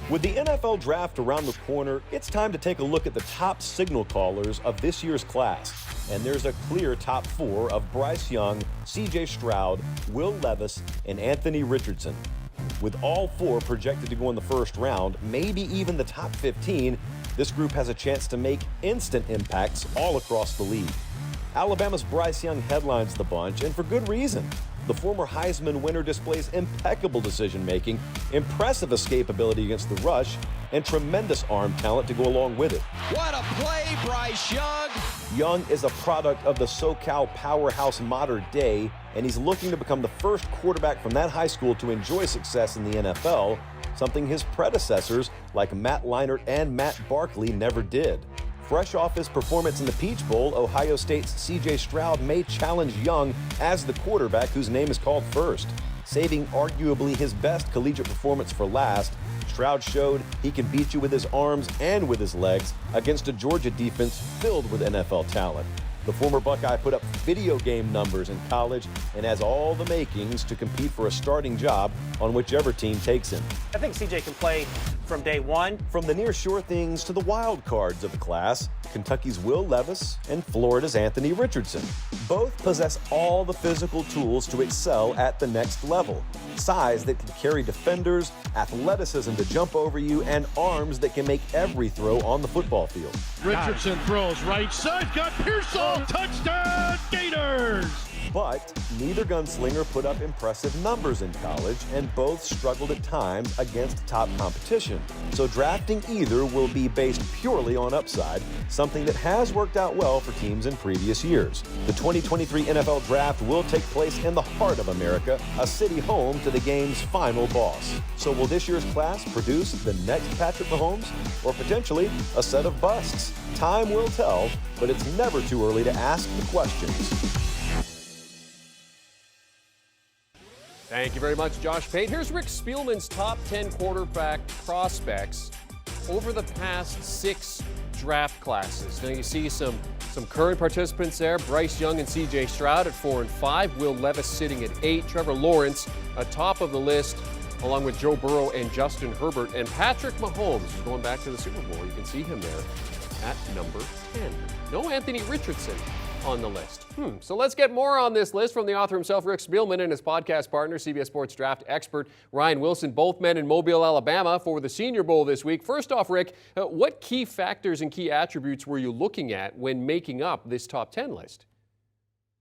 With the NFL draft around the corner, it's time to take a look at the top signal callers of this year's class. And there's a clear top 4 of Bryce Young, CJ Stroud, Will Levis, and Anthony Richardson. With all 4 projected to go in the first round, maybe even the top 15, this group has a chance to make instant impacts all across the league. Alabama's Bryce Young headlines the bunch, and for good reason. The former Heisman winner displays impeccable decision-making, impressive escapability against the rush, and tremendous arm talent to go along with it. What a play, Bryce Young! Young is a product of the SoCal powerhouse modern day, and he's looking to become the first quarterback from that high school to enjoy success in the NFL, something his predecessors like Matt Leinart and Matt Barkley never did. Fresh off his performance in the Peach Bowl, Ohio State's CJ Stroud may challenge Young as the quarterback whose name is called first. Saving arguably his best collegiate performance for last, Stroud showed he can beat you with his arms and with his legs against a Georgia defense filled with NFL talent. The former Buckeye put up video game numbers in college and has all the makings to compete for a starting job on whichever team takes him. I think CJ can play from day one. From the near sure things to the wild cards of the class, Kentucky's Will Levis and Florida's Anthony Richardson. Both possess all the physical tools to excel at the next level. Size that can carry defenders, athleticism to jump over you, and arms that can make every throw on the football field. Richardson throws right side, got Pearsall, touchdown Gators! But neither gunslinger put up impressive numbers in college, and both struggled at times against top competition. So drafting either will be based purely on upside, something that has worked out well for teams in previous years. The 2023 NFL Draft will take place in the heart of America, a city home to the game's final boss. So will this year's class produce the next Patrick Mahomes, or potentially a set of busts? Time will tell, but it's never too early to ask the questions. Thank you very much, Josh Pate. Here's Rick Spielman's top 10 quarterback prospects over the past 6 draft classes. Now you see some current participants there. Bryce Young and CJ Stroud at 4 and 5. Will Levis sitting at 8. Trevor Lawrence atop of the list, along with Joe Burrow and Justin Herbert. And Patrick Mahomes going back to the Super Bowl. You can see him there at number 10. No Anthony Richardson on the list. So let's get more on this list from the author himself, Rick Spielman, and his podcast partner, CBS Sports draft expert Ryan Wilson, both men in Mobile, Alabama for the Senior Bowl this week. First off, Rick, what key factors and key attributes were you looking at when making up this top 10 list?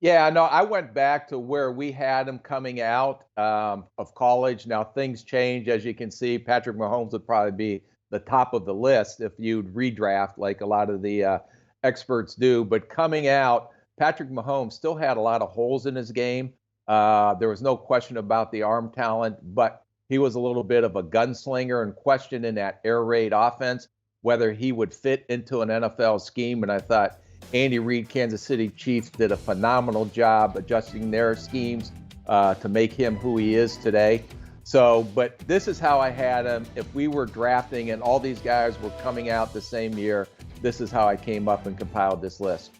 Yeah, no, I went back to where we had him coming out of college. Now, things change. As you can see, Patrick Mahomes would probably be the top of the list if you'd redraft like a lot of the experts do. But coming out, Patrick Mahomes still had a lot of holes in his game. There was no question about the arm talent, but he was a little bit of a gunslinger and questioned in that air raid offense whether he would fit into an NFL scheme. And I thought Andy Reid, Kansas City Chiefs, did a phenomenal job adjusting their schemes to make him who he is today. So, but this is how I had him. If we were drafting and all these guys were coming out the same year, this is how I came up and compiled this list.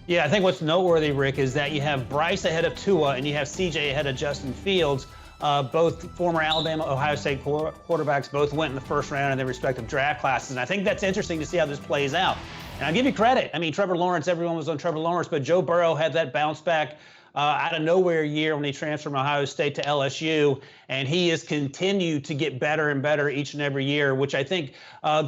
Yeah, I think what's noteworthy, Rick, is that you have Bryce ahead of Tua and you have CJ ahead of Justin Fields. Both former Alabama, Ohio State quarterbacks both went in the first round in their respective draft classes. And I think that's interesting to see how this plays out. And I'll give you credit. I mean, Trevor Lawrence, everyone was on Trevor Lawrence, but Joe Burrow had that bounce back out of nowhere year when he transferred from Ohio State to LSU, and he has continued to get better and better each and every year, which I think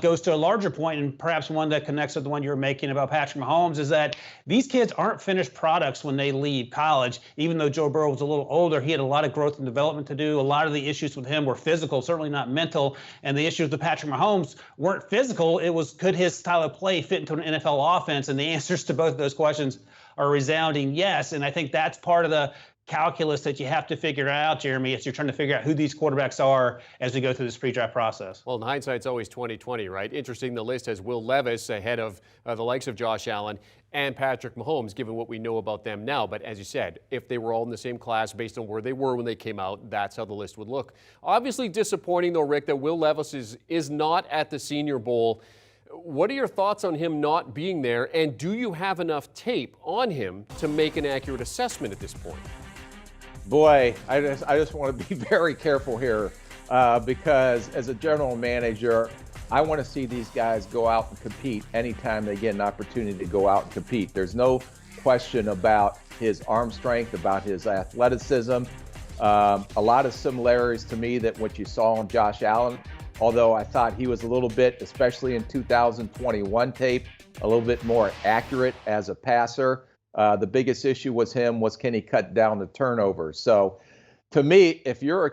goes to a larger point, and perhaps one that connects with the one you were making about Patrick Mahomes, is that these kids aren't finished products when they leave college. Even though Joe Burrow was a little older, he had a lot of growth and development to do. A lot of the issues with him were physical, certainly not mental, and the issues with Patrick Mahomes weren't physical. It was, could his style of play fit into an NFL offense? And the answers to both of those questions are resounding yes. And I think that's part of the calculus that you have to figure out, Jeremy, as you're trying to figure out who these quarterbacks are as we go through this pre-draft process. Well, in hindsight, it's always 20/20, right? Interesting, the list has Will Levis ahead of the likes of Josh Allen and Patrick Mahomes, given what we know about them now. But as you said, if they were all in the same class based on where they were when they came out, that's how the list would look. Obviously disappointing, though, Rick, that Will Levis is not at the Senior Bowl. What are your thoughts on him not being there, and do you have enough tape on him to make an accurate assessment at this point? Boy, I just want to be very careful here. because as a general manager, I want to see these guys go out and compete anytime they get an opportunity to go out and compete. There's no question about his arm strength, about his athleticism. A lot of similarities to me that what you saw on Josh Allen, although I thought he was a little bit, especially in 2021 tape, a little bit more accurate as a passer. The biggest issue was can he cut down the turnovers? So to me, if you're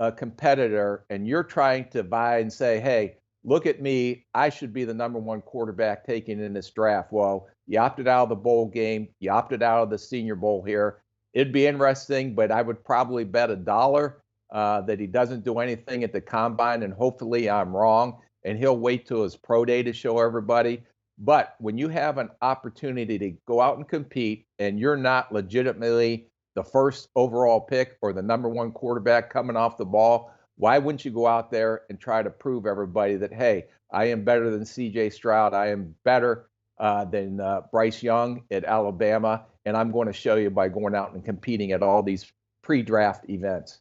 a competitor and you're trying to vie and say, hey, look at me, I should be the number one quarterback taken in this draft. Well, you opted out of the bowl game. You opted out of the Senior Bowl here. It'd be interesting, but I would probably bet $1 that he doesn't do anything at the combine, and hopefully I'm wrong, and he'll wait till his pro day to show everybody. But when you have an opportunity to go out and compete and you're not legitimately the first overall pick or the number one quarterback coming off the ball, why wouldn't you go out there and try to prove everybody that, hey, I am better than C.J. Stroud, I am better than Bryce Young at Alabama, and I'm going to show you by going out and competing at all these pre-draft events.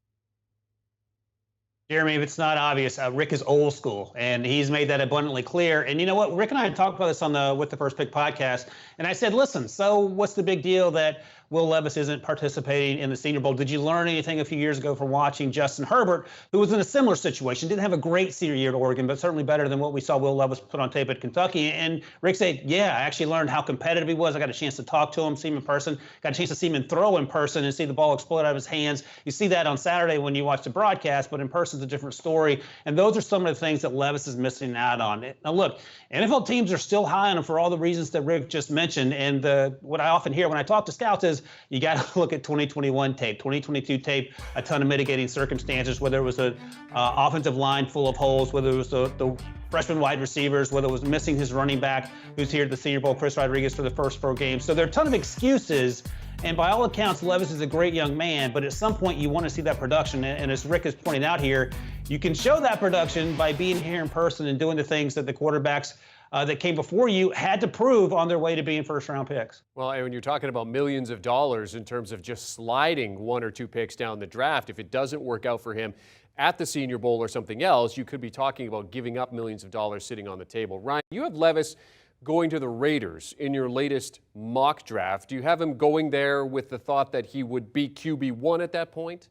Jeremy, if it's not obvious, Rick is old school, and he's made that abundantly clear. And you know what? Rick and I had talked about this on the With the First Pick podcast, and I said, listen, so what's the big deal that Will Levis isn't participating in the Senior Bowl? Did you learn anything a few years ago from watching Justin Herbert, who was in a similar situation? Didn't have a great senior year at Oregon, but certainly better than what we saw Will Levis put on tape at Kentucky. And Rick said, yeah, I actually learned how competitive he was. I got a chance to talk to him, see him in person, got a chance to see him in throw in person and see the ball explode out of his hands. You see that on Saturday when you watch the broadcast, but in person it's a different story. And those are some of the things that Levis is missing out on. Now, look, NFL teams are still high on him for all the reasons that Rick just mentioned. And what I often hear when I talk to scouts is you got to look at 2021 tape, 2022 tape, a ton of mitigating circumstances, whether it was an offensive line full of holes, whether it was the freshman wide receivers, whether it was missing his running back who's here at the Senior Bowl, Chris Rodriguez, for the first 4 games. So there are a ton of excuses. And by all accounts, Levis is a great young man, but at some point you want to see that production. And as Rick is pointing out here, you can show that production by being here in person and doing the things that the quarterbacks that came before you had to prove on their way to being first-round picks. Well, and when you're talking about millions of dollars in terms of just sliding 1 or 2 picks down the draft, if it doesn't work out for him at the Senior Bowl or something else, you could be talking about giving up millions of dollars sitting on the table. Ryan, you have Levis going to the Raiders in your latest mock draft. Do you have him going there with the thought that he would be QB1 at that point?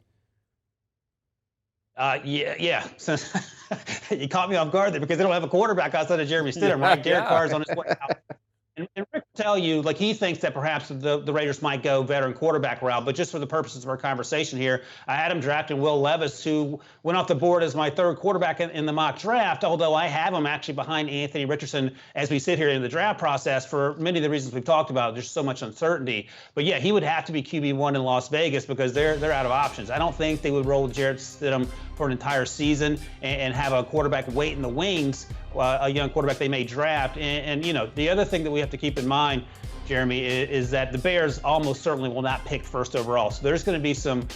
Yeah. So, you caught me off guard there because they don't have a quarterback outside of Jeremy Stidham, right? Derek Carr's on his way out. And Rick will tell you, like, he thinks that perhaps the Raiders might go veteran quarterback route, but just for the purposes of our conversation here, I had him drafting Will Levis, who went off the board as my 3rd quarterback in the mock draft, although I have him actually behind Anthony Richardson as we sit here in the draft process for many of the reasons we've talked about. There's so much uncertainty. But yeah, he would have to be QB1 in Las Vegas because they're out of options. I don't think they would roll Jarrett Stidham for an entire season and have a quarterback wait in the wings, a young quarterback they may draft. And you know, the other thing that we have to keep in mind, Jeremy, is that the Bears almost certainly will not pick first overall. So there's going to be some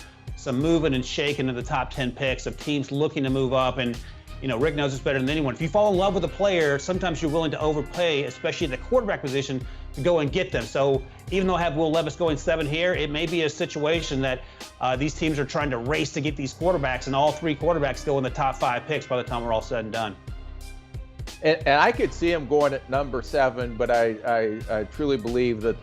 moving and shaking in the top 10 picks of teams looking to move up. And you know, Rick knows this better than anyone. If you fall in love with a player, sometimes you're willing to overpay, especially at the quarterback position, to go and get them. So even though I have Will Levis going 7 here, it may be a situation that these teams are trying to race to get these quarterbacks, and all 3 quarterbacks go in the top 5 picks by the time we're all said and done. And I could see him going at number 7, but I truly believe that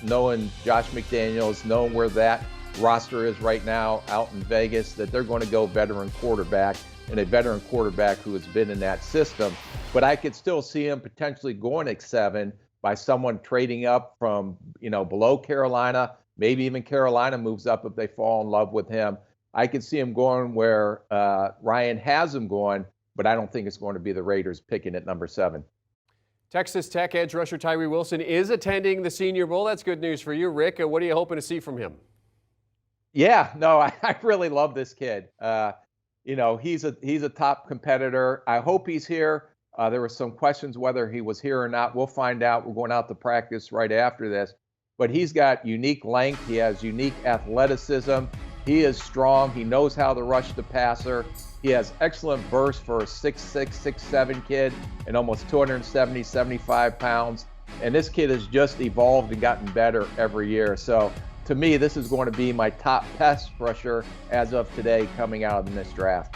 knowing Josh McDaniels, knowing where that roster is right now out in Vegas, that they're going to go veteran quarterback, and a veteran quarterback who has been in that system. But I could still see him potentially going at 7 by someone trading up from, below Carolina. Maybe even Carolina moves up if they fall in love with him. I could see him going where Ryan has him going, but I don't think it's going to be the Raiders picking at number 7. Texas Tech edge rusher Tyree Wilson is attending the Senior Bowl. That's good news for you, Rick. What are you hoping to see from him? Yeah, no, I really love this kid. He's a top competitor. I hope he's here. There were some questions whether he was here or not. We'll find out. We're going out to practice right after this. But he's got unique length. He has unique athleticism. He is strong. He knows how to rush the passer. He has excellent burst for a 6'6", 6'7" kid and almost 270, 75 pounds. And this kid has just evolved and gotten better every year. So to me, this is going to be my top pass rusher as of today coming out in this draft.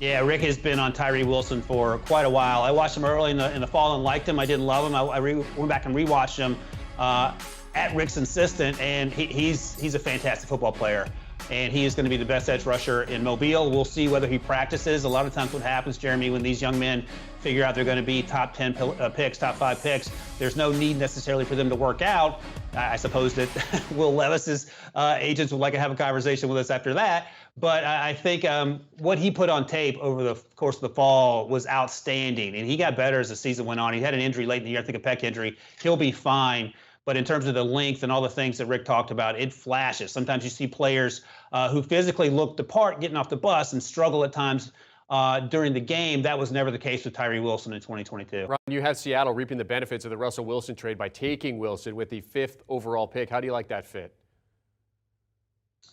Yeah, Rick has been on Tyree Wilson for quite a while. I watched him early in the fall and liked him. I didn't love him. I went back and rewatched him at Rick's insistence, and he's a fantastic football player. And he is going to be the best edge rusher in Mobile. We'll see whether he practices. A lot of times what happens, Jeremy, when these young men figure out they're going to be top 10 picks, top 5 picks, there's no need necessarily for them to work out. I suppose that Will Levis's agents would like to have a conversation with us after that. But I think what he put on tape over the course of the fall was outstanding. And he got better as the season went on. He had an injury late in the year, I think a pec injury. He'll be fine. But in terms of the length and all the things that Rick talked about, it flashes. Sometimes you see players who physically look the part getting off the bus and struggle at times during the game. That was never the case with Tyree Wilson in 2022. Ron, you have Seattle reaping the benefits of the Russell Wilson trade by taking Wilson with the 5th overall pick. How do you like that fit?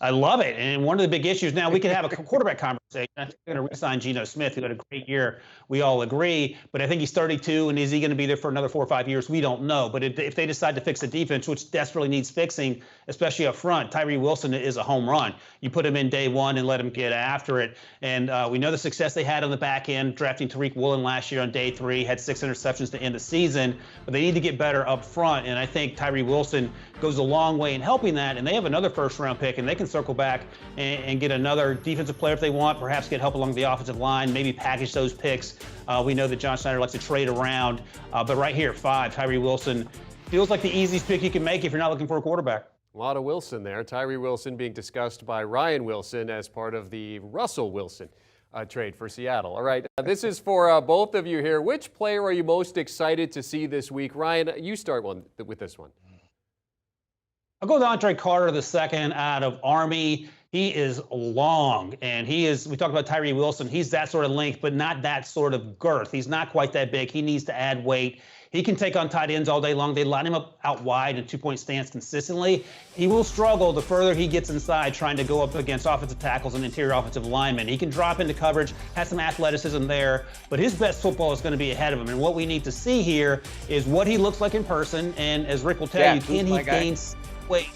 I love it. And one of the big issues now, we could have a quarterback conversation. I think they're going to re-sign Geno Smith, who had a great year. We all agree. But I think he's 32, and is he going to be there for another 4 or 5 years? We don't know. But if they decide to fix the defense, which desperately needs fixing, especially up front, Tyree Wilson is a home run. You put him in day one and let him get after it. And we know the success they had on the back end, drafting Tyree Wilson last year on day 3, had 6 interceptions to end the season. But they need to get better up front. And I think Tyree Wilson goes a long way in helping that. And they have another first-round pick, and they can circle back and get another defensive player if they want, perhaps get help along the offensive line, maybe package those picks. We know that John Schneider likes to trade around. But right here, 5, Tyree Wilson feels like the easiest pick you can make if you're not looking for a quarterback. A lot of Wilson there. Tyree Wilson being discussed by Ryan Wilson as part of the Russell Wilson trade for Seattle. All right, this is for both of you here. Which player are you most excited to see this week? Ryan, you start with this one. I'll go with Andre Carter II out of Army. He is long, and we talked about Tyree Wilson. He's that sort of length, but not that sort of girth. He's not quite that big. He needs to add weight. He can take on tight ends all day long. They line him up out wide in 2-point stance consistently. He will struggle the further he gets inside trying to go up against offensive tackles and interior offensive linemen. He can drop into coverage, has some athleticism there, but his best football is going to be ahead of him. And what we need to see here is what he looks like in person, and as Rick will tell you, can he gain weight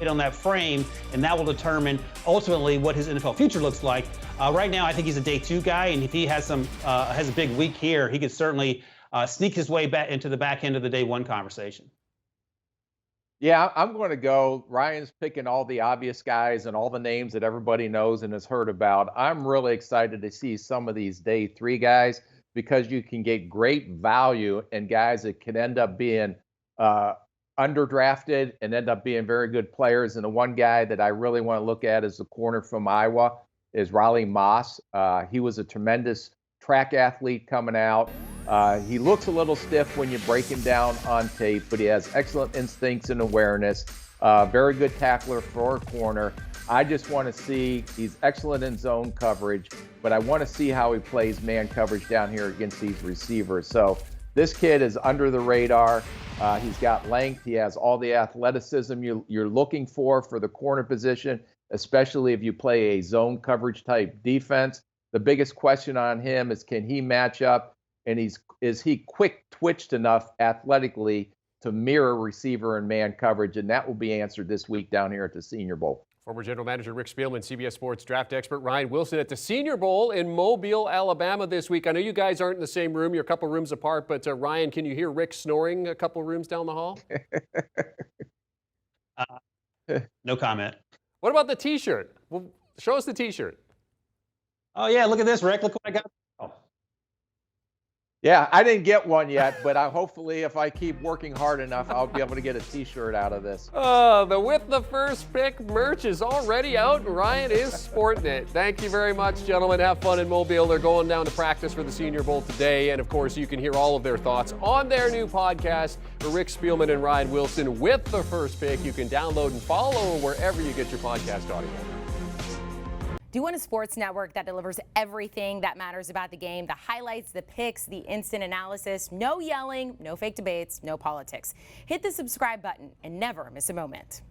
on that frame, and that will determine ultimately what his NFL future looks like. Right now, I think he's a day 2 guy, and if he has a big week here, he could certainly sneak his way back into the back end of the day 1 conversation. Yeah, I'm going to go. Ryan's picking all the obvious guys and all the names that everybody knows and has heard about. I'm really excited to see some of these day 3 guys because you can get great value in guys that can end up being underdrafted and end up being very good players. And the one guy that I really want to look at as the corner from Iowa is Riley Moss. He was a tremendous track athlete coming out. He looks a little stiff when you break him down on tape, but he has excellent instincts and awareness. Very good tackler for a corner. I just want to see, he's excellent in zone coverage, but I want to see how he plays man coverage down here against these receivers. So this kid is under the radar. He's got length. He has all the athleticism you're looking for the corner position, especially if you play a zone coverage type defense. The biggest question on him is, can he match up, and is he quick twitched enough athletically to mirror receiver and man coverage? And that will be answered this week down here at the Senior Bowl. Former General Manager Rick Spielman, CBS Sports draft expert Ryan Wilson at the Senior Bowl in Mobile, Alabama this week. I know you guys aren't in the same room. You're a couple rooms apart, but Ryan, can you hear Rick snoring a couple rooms down the hall? No comment. What about the T-shirt? Well, show us the T-shirt. Oh, yeah, look at this, Rick. Look what I got. Oh. Yeah, I didn't get one yet, but hopefully if I keep working hard enough, I'll be able to get a T-shirt out of this. The With the First Pick merch is already out, and Ryan is sporting it. Thank you very much, gentlemen. Have fun in Mobile. They're going down to practice for the Senior Bowl today, and of course, you can hear all of their thoughts on their new podcast, Rick Spielman and Ryan Wilson, With the First Pick. You can download and follow wherever you get your podcast audio. Do you want a sports network that delivers everything that matters about the game? The highlights, the picks, the instant analysis, no yelling, no fake debates, no politics. Hit the subscribe button and never miss a moment.